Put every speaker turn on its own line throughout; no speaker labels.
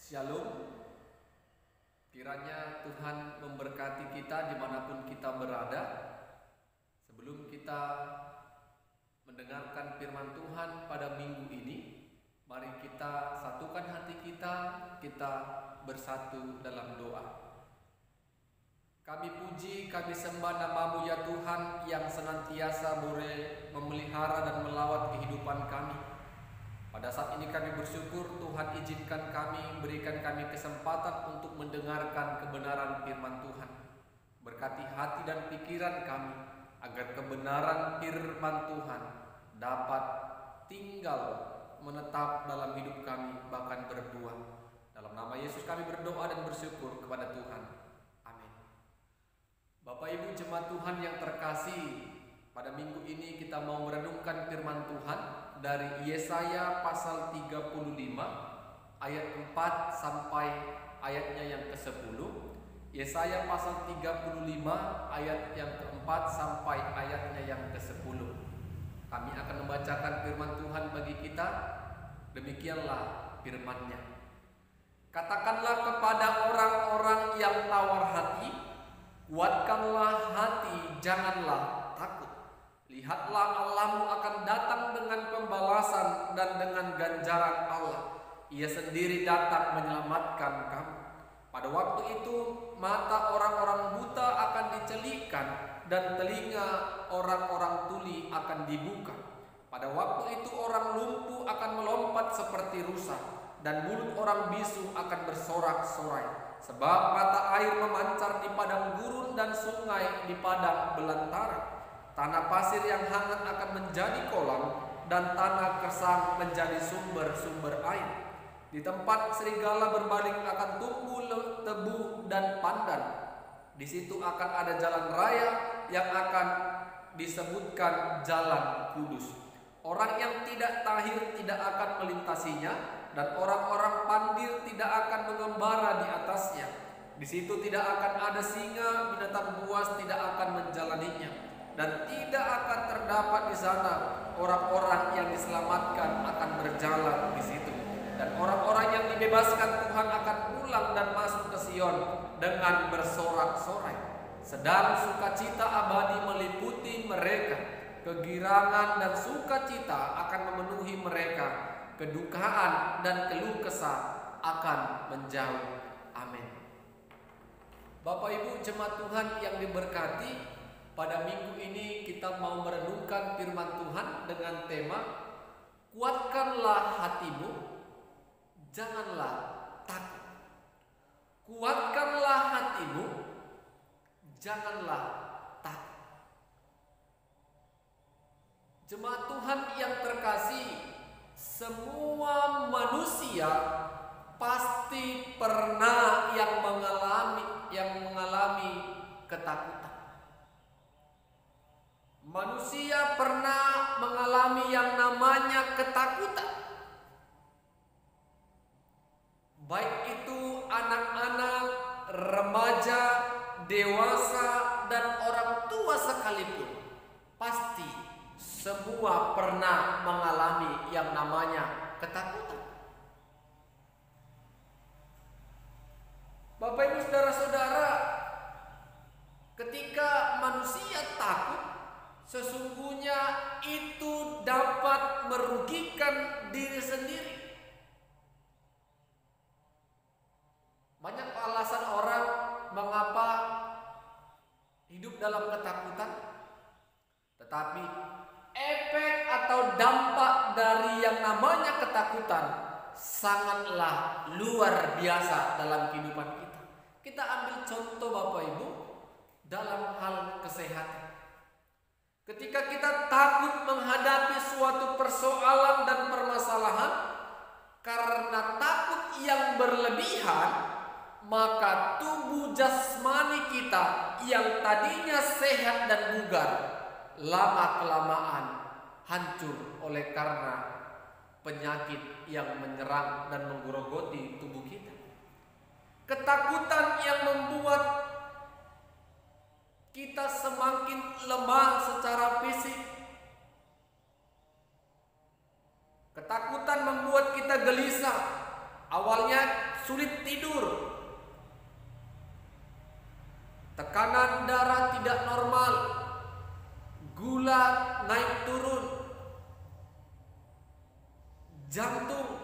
Shalom. Kiranya Tuhan memberkati kita dimanapun kita berada. Sebelum kita mendengarkan firman Tuhan pada minggu ini, mari kita satukan hati kita bersatu dalam doa. Kami puji, kami sembah nama-Mu ya Tuhan, yang senantiasa boleh memelihara dan melawat kehidupan kami. Pada saat ini kami bersyukur Tuhan izinkan kami, berikan kami kesempatan untuk mendengarkan kebenaran firman Tuhan. Berkati hati dan pikiran kami, agar kebenaran firman Tuhan dapat tinggal menetap dalam hidup kami, bahkan berbuah. Dalam nama Yesus kami berdoa dan bersyukur kepada Tuhan. Amin. Bapak Ibu jemaat Tuhan yang terkasih, pada minggu ini kita mau merenungkan firman Tuhan dari Yesaya pasal 35 ayat 4 sampai ayatnya yang ke-10. Yesaya pasal 35 ayat yang ke-4 sampai ayatnya yang ke-10. Kami akan membacakan firman Tuhan bagi kita. Demikianlah firman-Nya. Katakanlah kepada orang-orang yang tawar hati, kuatkanlah hati, janganlah takut. Lihatlah, Allahmu akan datang dengan pembalasan dan dengan ganjaran Allah. Ia sendiri datang menyelamatkan kamu. Pada waktu itu mata orang-orang buta akan dicelikan dan telinga orang-orang tuli akan dibuka. Pada waktu itu orang lumpuh akan melompat seperti rusa, dan mulut orang bisu akan bersorak-sorai. Sebab mata air memancar di padang gurun dan sungai di padang belantara. Tanah pasir yang hangat akan menjadi kolam, dan tanah kersang menjadi sumber-sumber air. Di tempat serigala berbaling akan tumbuh tebu dan pandan. Di situ akan ada jalan raya yang akan disebutkan jalan kudus. Orang yang tidak tahir tidak akan melintasinya, dan orang-orang pandir tidak akan mengembara di atasnya. Di situ tidak akan ada singa, binatang buas tidak akan menjalaninya. Dan tidak akan terdapat di sana orang-orang yang diselamatkan akan berjalan di situ. Dan orang-orang yang dibebaskan Tuhan akan pulang dan masuk ke Sion dengan bersorak-sorai. Sedang sukacita abadi meliputi mereka. Kegirangan dan sukacita akan memenuhi mereka. Kedukaan dan keluh kesah akan menjauh. Amin. Bapak Ibu jemaat Tuhan yang diberkati, pada minggu ini kita mau merenungkan firman Tuhan dengan tema kuatkanlah hatimu, janganlah takut. Kuatkanlah hatimu, janganlah takut. Jemaat Tuhan yang terkasih, semua manusia pasti pernah yang mengalami ketakutan. Manusia pernah mengalami yang namanya ketakutan. Baik itu anak-anak, remaja, dewasa, dan orang tua sekalipun, pasti semua pernah mengalami yang namanya ketakutan. Bapak Ibu saudara-saudara, ketika manusia takut, sesungguhnya itu dapat merugikan diri sendiri. Banyak alasan orang mengapa hidup dalam ketakutan, tetapi efek atau dampak dari yang namanya ketakutan sangatlah luar biasa dalam kehidupan kita. Kita ambil contoh Bapak Ibu dalam hal kesehatan. Ketika kita takut menghadapi suatu persoalan dan permasalahan, karena takut yang berlebihan, maka tubuh jasmani kita yang tadinya sehat dan bugar, lama-kelamaan hancur oleh karena penyakit yang menyerang dan menggerogoti tubuh kita. Ketakutan yang membuat kita semakin lemah secara fisik. Ketakutan membuat kita gelisah. Awalnya sulit tidur, tekanan darah tidak normal, gula naik turun, jantung,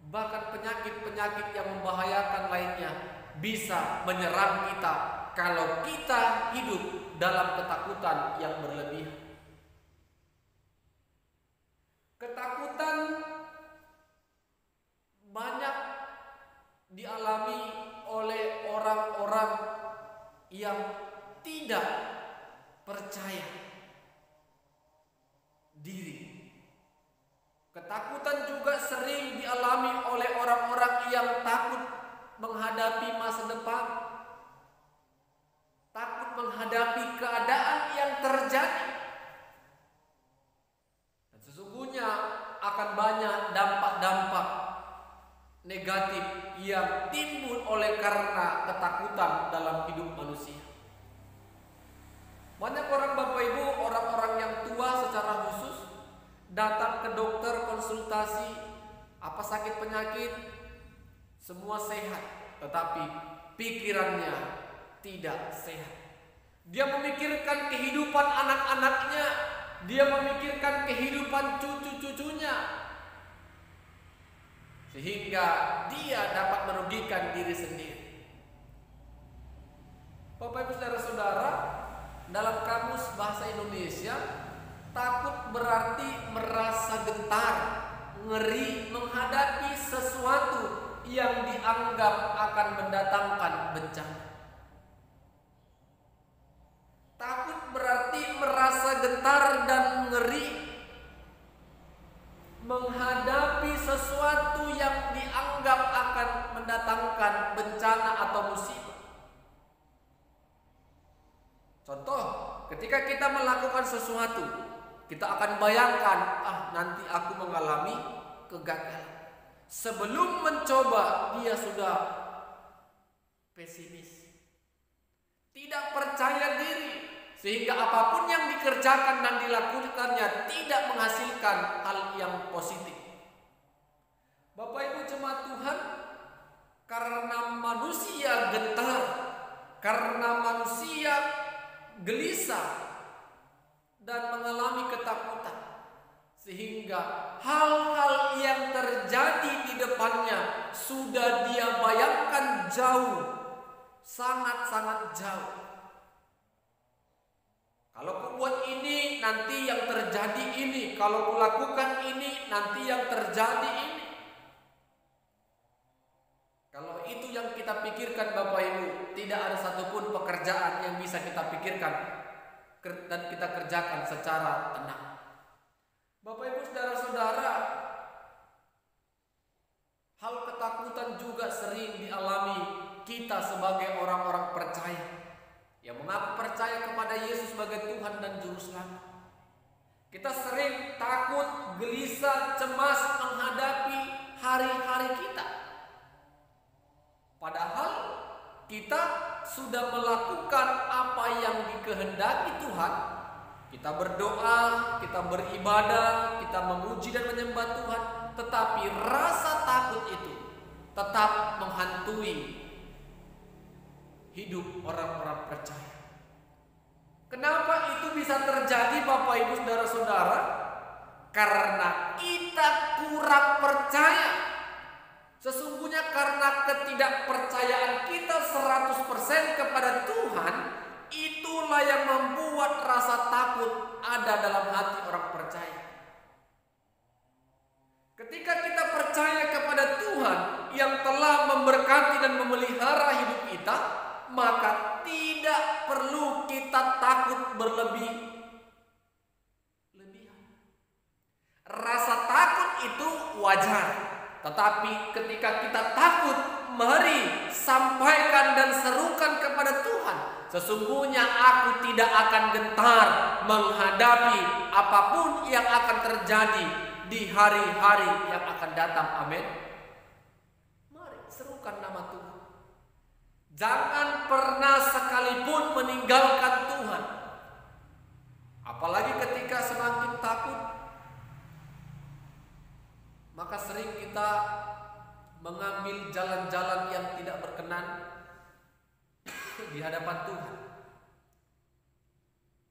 bahkan penyakit-penyakit yang membahayakan lainnya bisa menyerang kita kalau kita hidup dalam ketakutan yang berlebihan. Ketakutan banyak dialami oleh orang-orang yang tidak percaya diri. Ketakutan juga sering dialami oleh orang-orang yang takut menghadapi masa depan, takut menghadapi keadaan yang terjadi. Dan sesungguhnya akan banyak dampak-dampak negatif yang timbul oleh karena ketakutan dalam hidup manusia. Banyak orang, Bapak Ibu, orang-orang yang tua secara khusus datang ke dokter konsultasi, apa sakit penyakit, semua sehat, tetapi pikirannya tidak sehat. Dia memikirkan kehidupan anak-anaknya, dia memikirkan kehidupan cucu-cucunya, sehingga dia dapat merugikan diri sendiri. Bapak Ibu saudara-saudara, dalam kamus bahasa Indonesia, takut berarti merasa gentar, ngeri menghadapi sesuatu yang dianggap akan mendatangkan bencana. Takut berarti merasa gentar dan ngeri menghadapi sesuatu yang dianggap akan mendatangkan bencana atau musibah. Contoh, ketika kita melakukan sesuatu, kita akan bayangkan, nanti aku mengalami kegagalan. Sebelum mencoba, dia sudah pesimis, tidak percaya diri, sehingga apapun yang dikerjakan dan dilakukannya tidak menghasilkan hal yang positif. Bapak Ibu jemaat Tuhan, karena manusia gentar, karena manusia gelisah dan mengalami ketakutan, sehingga hal-hal yang terjadi di depannya sudah dia bayangkan jauh, sangat-sangat jauh. Kalau ku buat ini, nanti yang terjadi ini. Kalau ku lakukan ini, nanti yang terjadi ini. Kalau itu yang kita pikirkan, Bapak Ibu, tidak ada satupun pekerjaan yang bisa kita pikirkan dan kita kerjakan secara tenang. Bapak Ibu saudara-saudara, hal ketakutan juga sering dialami kita sebagai orang-orang percaya yang mengaku percaya kepada Yesus sebagai Tuhan dan Juru Selamat. Kita sering takut, gelisah, cemas menghadapi hari-hari kita. Padahal kita sudah melakukan apa yang dikehendaki Tuhan. Kita berdoa, kita beribadah, kita memuji dan menyembah Tuhan, tetapi rasa takut itu tetap menghantui hidup orang-orang percaya. Kenapa itu bisa terjadi, Bapak Ibu saudara-saudara? Karena kita kurang percaya. Sesungguhnya karena ketidakpercayaan kita 100% kepada Tuhan, itulah yang membuat rasa takut ada dalam hati orang percaya. Ketika kita percaya kepada Tuhan yang telah memberkati dan memelihara hidup kita, maka tidak perlu kita takut berlebihan. Rasa takut itu wajar, tetapi ketika kita takut, mari sampaikan dan serukan kepada Tuhan. Sesungguhnya aku tidak akan gentar menghadapi apapun yang akan terjadi di hari-hari yang akan datang. Amin. Mari serukan nama Tuhan. Jangan pernah sekalipun meninggalkan Tuhan. Apalagi ketika semakin takut, maka sering kita mengambil jalan-jalan yang tidak berkenan di hadapan Tuhan.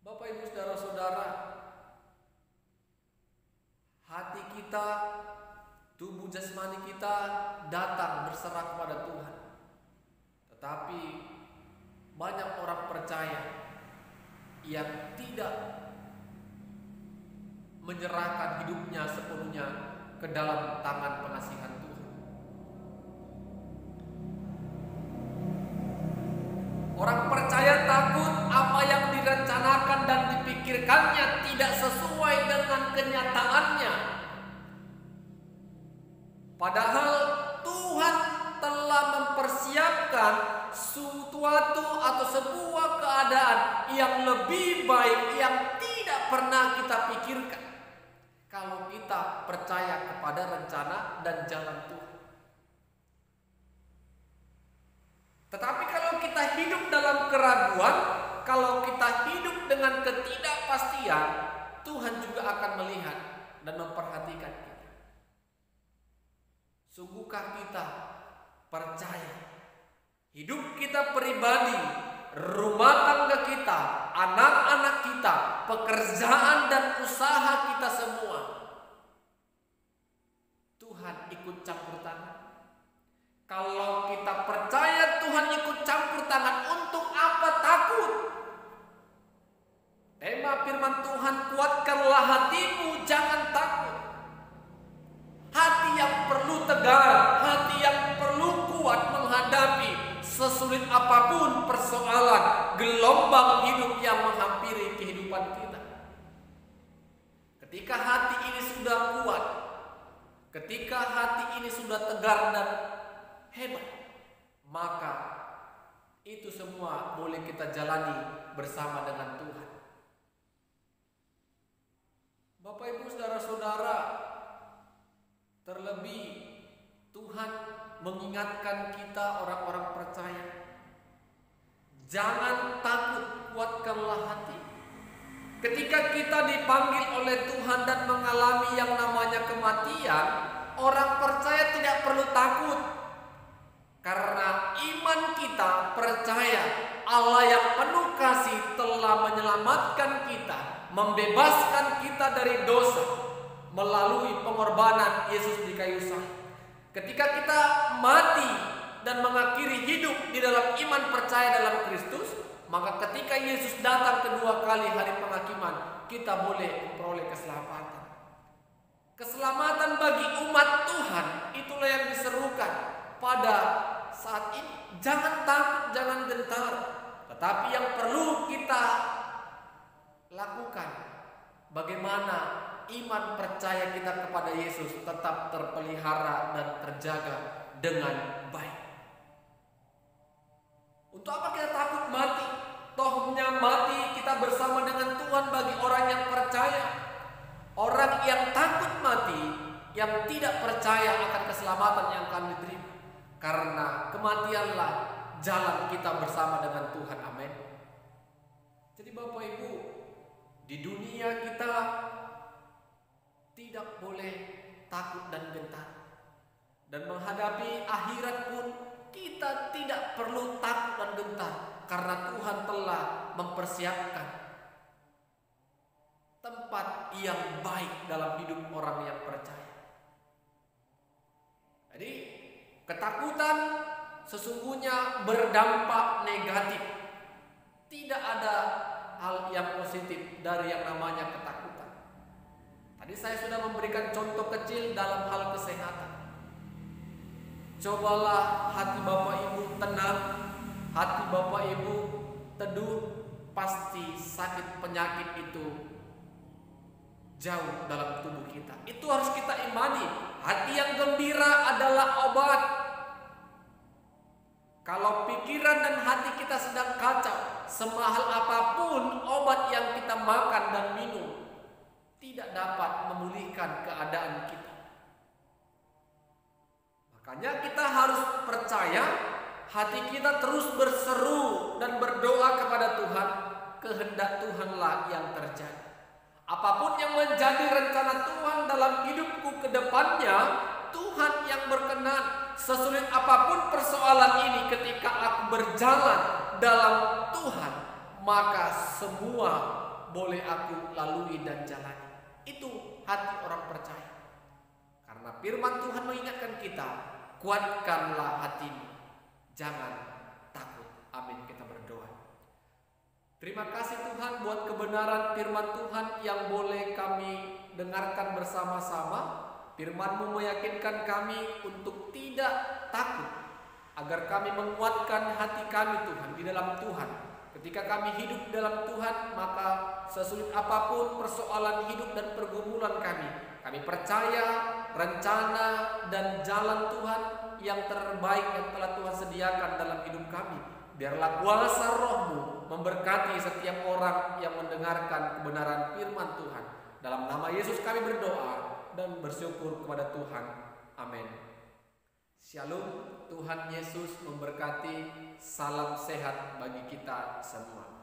Bapak Ibu saudara-saudara, hati kita, tubuh jasmani kita datang berserah kepada Tuhan. Tetapi banyak orang percaya yang tidak menyerahkan hidupnya sepenuhnya ke dalam tangan pengasihan Tuhan. Orang percaya takut apa yang direncanakan dan dipikirkannya tidak sesuai dengan kenyataannya. Padahal Tuhan telah mempersiapkan suatu atau sebuah keadaan yang lebih baik yang tidak pernah kita pikirkan kalau kita percaya kepada rencana dan jalan Tuhan. Tetapi kalau kita hidup dalam keraguan, kalau kita hidup dengan ketidakpastian, Tuhan juga akan melihat dan memperhatikan kita. Sungguhkah kita percaya hidup kita pribadi, rumah tangga kita, anak-anak kita, pekerjaan dan usaha kita semua, Tuhan ikut campur tangan? Kalau kita percaya Tuhan ikut campur tangan, untuk apa takut? Tema firman Tuhan, kuatkanlah hatimu, jangan takut. Hati yang perlu tegar, hati yang perlu kuat menghadapi sesulit apapun persoalan, gelombang hidup yang menghampiri kehidupan kita. Ketika hati ini sudah kuat, ketika hati ini sudah tegar dan hebat, maka itu semua boleh kita jalani bersama dengan Tuhan. Bapak Ibu saudara-saudara, terlebih Tuhan mengingatkan kita orang-orang percaya, jangan takut, kuatkanlah hati. Ketika kita dipanggil oleh Tuhan dan mengalami yang namanya kematian, orang percaya tidak perlu takut. Karena iman kita percaya Allah yang penuh kasih telah menyelamatkan kita, membebaskan kita dari dosa melalui pengorbanan Yesus di kayu salib. Ketika kita mati dan mengakhiri hidup di dalam iman percaya dalam Kristus, maka ketika Yesus datang kedua kali hari penghakiman, kita boleh memperoleh keselamatan. Keselamatan bagi umat Tuhan itulah yang diserukan pada saat ini. Jangan takut, jangan gentar. Tetapi yang perlu kita lakukan, bagaimana iman percaya kita kepada Yesus tetap terpelihara dan terjaga dengan baik. Untuk apa kita takut mati? Tohnya mati kita bersama dengan Tuhan bagi orang yang percaya. Orang yang takut mati, yang tidak percaya akan keselamatan yang akan diterima. Karena kematianlah jalan kita bersama dengan Tuhan. Amin. Jadi Bapak Ibu, di dunia kita tidak boleh takut dan gentar. Dan menghadapi akhirat pun kita tidak perlu takut dan gentar. Karena Tuhan telah mempersiapkan tempat yang baik dalam hidup orang yang percaya. Jadi ketakutan sesungguhnya berdampak negatif. Tidak ada hal yang positif dari yang namanya ketakutan. Tadi saya sudah memberikan contoh kecil dalam hal kesehatan. Cobalah hati Bapak Ibu tenang, hati Bapak Ibu teduh, pasti sakit penyakit itu jauh dalam tubuh kita. Itu harus kita imani. Hati yang gembira adalah obat. Kalau pikiran dan hati kita sedang kacau, semahal apapun obat yang kita makan dan minum, tidak dapat memulihkan keadaan kita. Makanya kita harus percaya, hati kita terus berseru dan berdoa kepada Tuhan, kehendak Tuhanlah yang terjadi. Apapun yang menjadi rencana Tuhan dalam hidupku ke depannya, Tuhan yang berkenan. sesulit apapun persoalan ini, ketika aku berjalan dalam Tuhan, maka semua boleh aku lalui dan jalani. Itu hati orang percaya. Karena firman Tuhan mengingatkan kita, kuatkanlah hatimu, jangan takut. Amin. Kita berdoa. Terima kasih Tuhan buat kebenaran firman Tuhan yang boleh kami dengarkan bersama-sama. Firman-Mu meyakinkan kami untuk tidak takut, agar kami menguatkan hati kami Tuhan di dalam Tuhan. Ketika kami hidup dalam Tuhan, maka sesulit apapun persoalan hidup dan pergumulan kami percaya rencana dan jalan Tuhan yang terbaik yang telah Tuhan sediakan dalam hidup kami. Biarlah kuasa Roh-Mu memberkati setiap orang yang mendengarkan kebenaran firman Tuhan. Dalam nama Yesus kami berdoa dan bersyukur kepada Tuhan. Amin. Shalom. Tuhan Yesus memberkati. Salam sehat bagi kita semua.